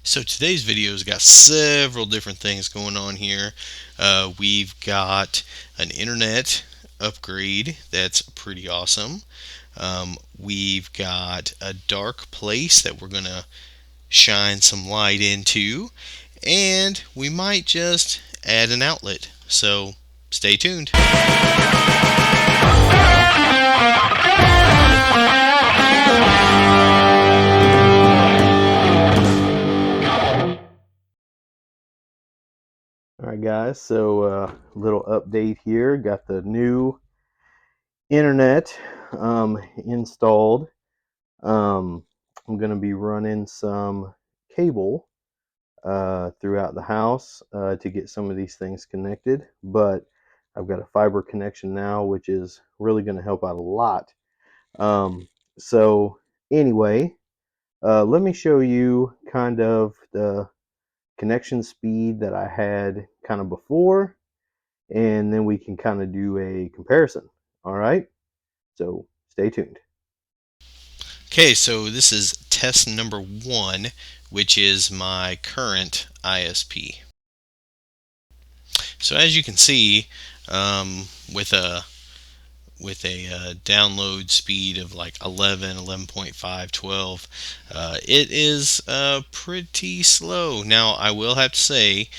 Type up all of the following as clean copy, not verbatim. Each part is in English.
So today's video's got several different things going on here. We've got an internet upgrade that's pretty awesome. We've got a dark place that we're going to shine some light into, and we might just add an outlet. So stay tuned. All right, guys. So little update here. Got the new internet installed. Um, I'm going to be running some cable throughout the house to get some of these things connected, but I've got a fiber connection now, which is really going to help out a lot. So anyway, let me show you kind of the connection speed that I had kind of before, and then we can kind of do a comparison. All right, so stay tuned. Okay, so this is test number 1, which is my current ISP. So as you can see, with a download speed of like 11, 11.5, 12, it is pretty slow. Now I will have to say,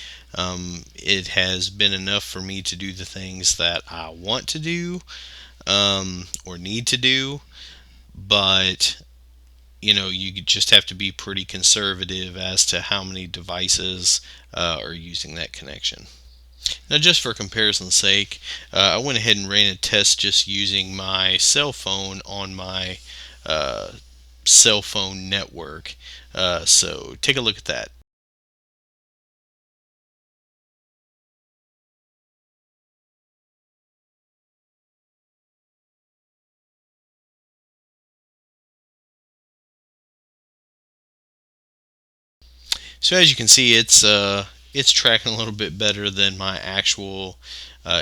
it has been enough for me to do the things that I want to do, or need to do, but you just have to be pretty conservative as to how many devices are using that connection. Now, just for comparison's sake, I went ahead and ran a test just using my cell phone on my uh, cell phone network. So take a look at that. So as you can see, it's tracking a little bit better than my actual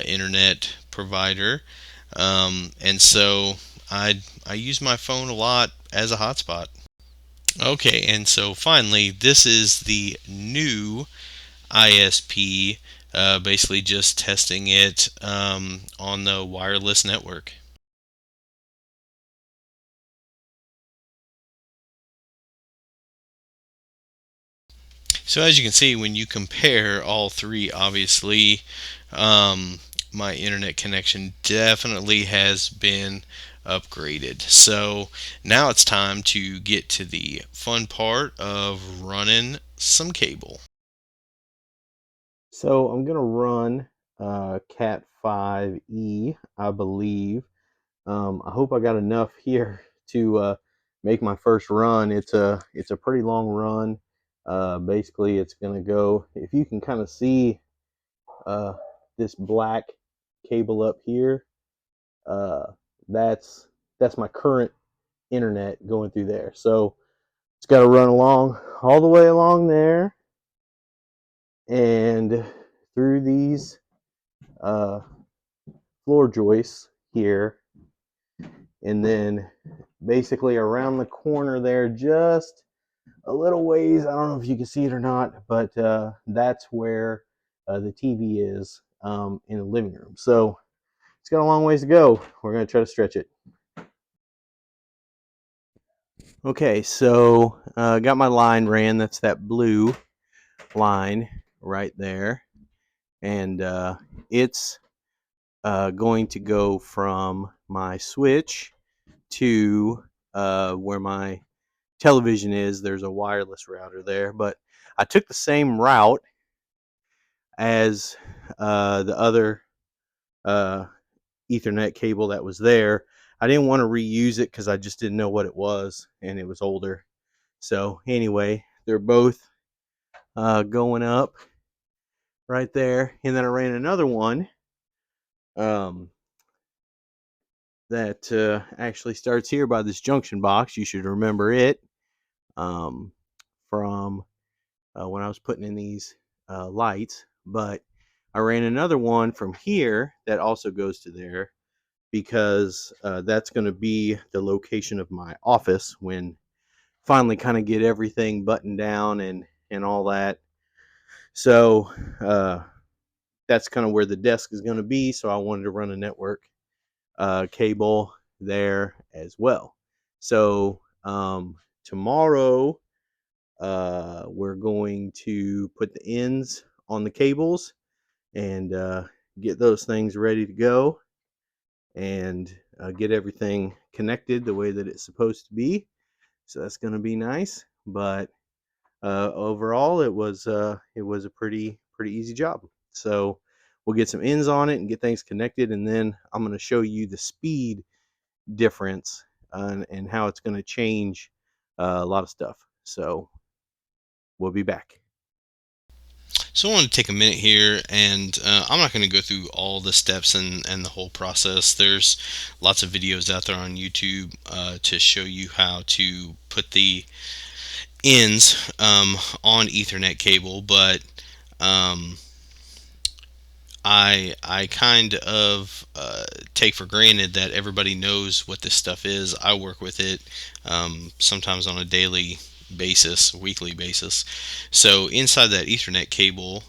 internet provider, and so I use my phone a lot as a hotspot. Okay, and so finally, this is the new ISP, basically just testing it on the wireless network. So as you can see, when you compare all three, obviously, my internet connection definitely has been upgraded. So now it's time to get to the fun part of running some cable. So I'm gonna run Cat 5e, I believe. I hope I got enough here to make my first run. It's a pretty long run. Basically, it's gonna go. If you can kind of see uh, this black cable up here, uh, that's that's my current internet going through there. So it's got to run along all the way along there and through these uh, floor joists here, and then basically around the corner there, just a little ways. I don't know if you can see it or not, but that's where the TV is in the living room. So it's got a long ways to go. We're going to try to stretch it. Okay, so got my line ran. That's that blue line right there. And it's going to go from my switch to where my television is. There's a wireless router there, but I took the same route as the other uh, Ethernet cable that was there. I didn't want to reuse it because I just didn't know what it was and it was older. So anyway, they're both going up right there, and then I ran another one um, that actually starts here by this junction box. You should remember it um, from when I was putting in these lights, but I ran another one from here that also goes to there because that's going to be the location of my office when finally kind of get everything buttoned down and all that. So that's kind of where the desk is going to be. So I wanted to run a network cable there as well. So tomorrow we're going to put the ends on the cables and get those things ready to go and get everything connected the way that it's supposed to be. So that's going to be nice. But overall, it was a pretty easy job. So we'll get some ends on it and get things connected, and then I'm going to show you the speed difference and how it's going to change a lot of stuff. So we'll be back. So I want to take a minute here, and I'm not going to go through all the steps and the whole process. There's lots of videos out there on YouTube to show you how to put the ends on Ethernet cable, but um, I kind of take for granted that everybody knows what this stuff is. I work with it sometimes on a daily basis, weekly basis. So inside that Ethernet cable,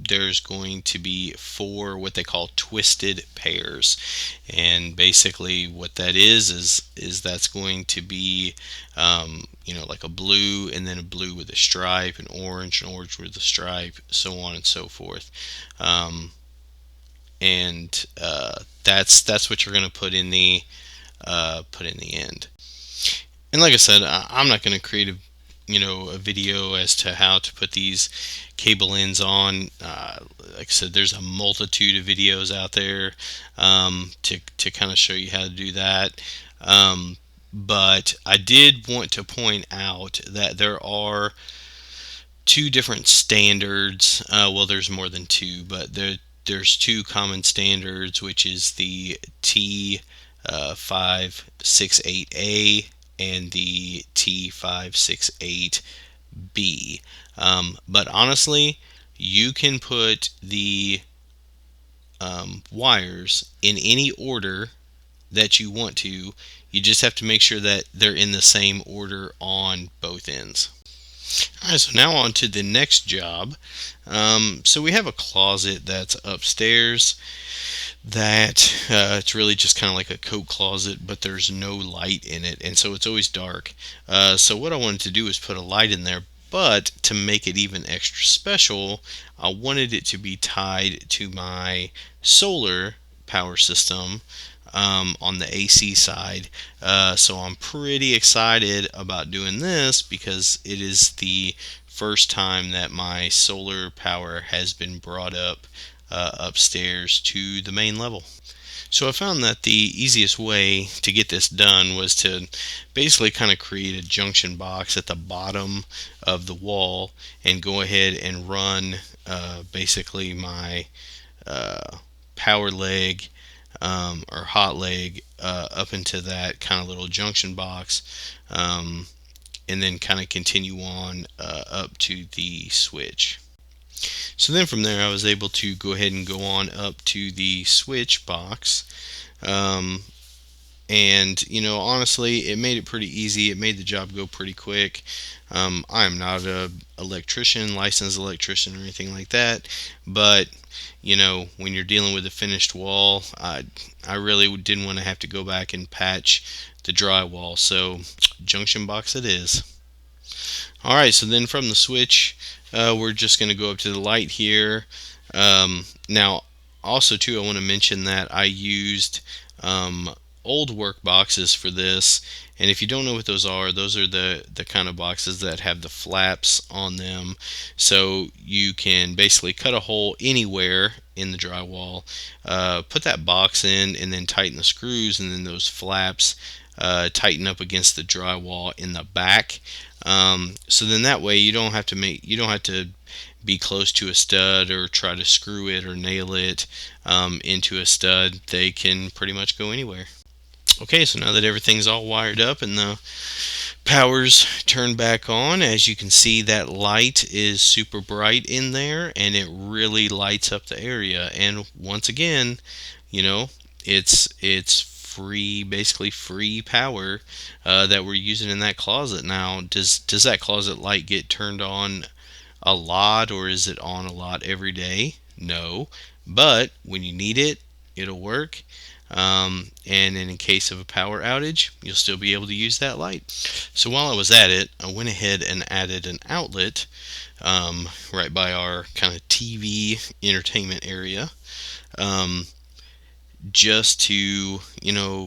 there's going to be four what they call twisted pairs, and basically what that is that's going to be like a blue, and then a blue with a stripe, an orange with a stripe, so on and so forth. um, and that's what you're going to put in the end. And like I said, I'm not going to create a video as to how to put these cable ends on. Like I said, there's a multitude of videos out there to kind of show you how to do that. But I did want to point out that there are two different standards. Well, there's more than two, but there's two common standards, which is the T568A and the T568B. But honestly, you can put the wires in any order that you want to. You just have to make sure that they're in the same order on both ends. All right, so now on to the next job. So we have a closet that's upstairs that it's really just kind of like a coat closet, but there's no light in it, and so it's always dark. So what I wanted to do is put a light in there, but to make it even extra special, I wanted it to be tied to my solar power system on the AC side. So I'm pretty excited about doing this because it is the first time that my solar power has been brought up upstairs to the main level. So I found that the easiest way to get this done was to basically kind of create a junction box at the bottom of the wall and go ahead and run basically my power leg or hot leg up into that kind of little junction box, and then kind of continue on up to the switch. So then from there, I was able to go ahead and go on up to the switch box. Um, and honestly, it made it pretty easy. It made the job go pretty quick. I am not a electrician, licensed electrician, or anything like that, but when you're dealing with a finished wall, I really didn't want to have to go back and patch the drywall, so junction box it is. All right, so then from the switch, we're just going to go up to the light here. Now, also too, I want to mention that I used old work boxes for this, and if you don't know what those are the kind of boxes that have the flaps on them, so you can basically cut a hole anywhere in the drywall, put that box in, and then tighten the screws, and then those flaps tighten up against the drywall in the back. So then that way you don't have to be close to a stud or try to screw it or nail it into a stud. They can pretty much go anywhere. Okay, so now that everything's all wired up and the power's turned back on, as you can see, that light is super bright in there and it really lights up the area. And once again, you know, it's basically free power that we're using in that closet. Now, does that closet light get turned on a lot, or is it on a lot every day? No, but when you need it, it'll work. And in case of a power outage, you'll still be able to use that light. So while I was at it, I went ahead and added an outlet right by our kind of TV entertainment area, um, just to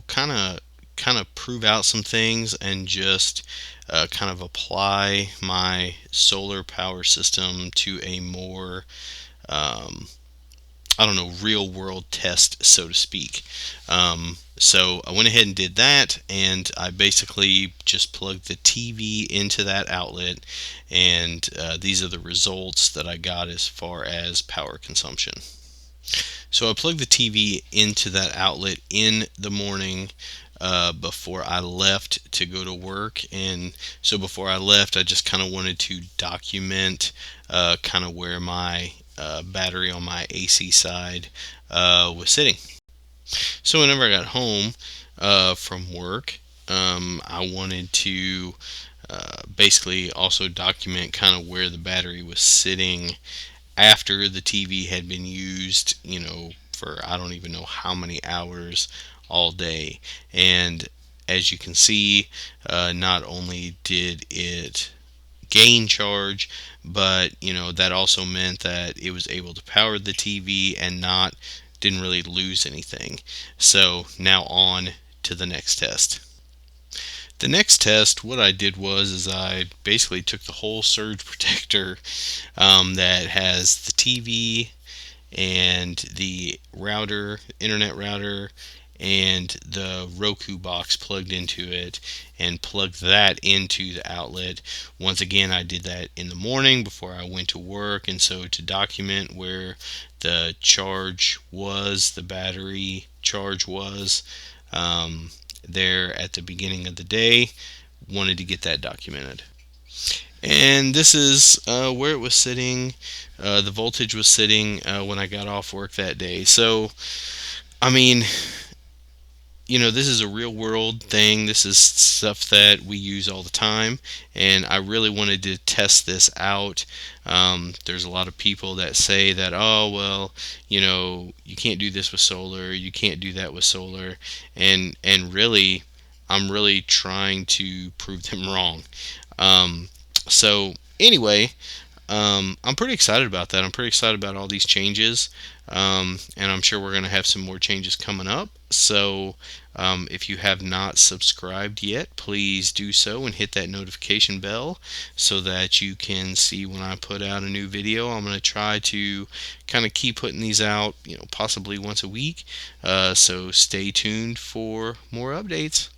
kind of prove out some things and just kind of apply my solar power system to a more I don't know, real world test, so to speak. So I went ahead and did that, and I basically just plugged the TV into that outlet, and these are the results that I got as far as power consumption. So I plugged the TV into that outlet in the morning before I left to go to work. And so before I left, I just kind of wanted to document kind of where my battery on my AC side was sitting. So whenever I got home from work, I wanted to basically also document kind of where the battery was sitting after the TV had been used, for I don't even know how many hours all day. And as you can see, not only did it gain charge, but that also meant that it was able to power the TV and not didn't really lose anything. So now on to the next test. The next test, what I did was is I basically took the whole surge protector that has the TV and the router, internet router, and the Roku box plugged into it, and plugged that into the outlet. Once again, I did that in the morning before I went to work, and so to document where the charge was, the battery charge was, there at the beginning of the day, wanted to get that documented. And this is where it was sitting. The voltage was sitting when I got off work that day. So, I mean, this is a real world thing. This is stuff that we use all the time, and I really wanted to test this out. There's a lot of people that say that, oh, well, you can't do this with solar, you can't do that with solar, and really, I'm really trying to prove them wrong. So anyway, I'm pretty excited about that. I'm pretty excited about all these changes, and I'm sure we're going to have some more changes coming up. So if you have not subscribed yet, please do so and hit that notification bell so that you can see when I put out a new video. I'm going to try to kind of keep putting these out, possibly once a week. So stay tuned for more updates.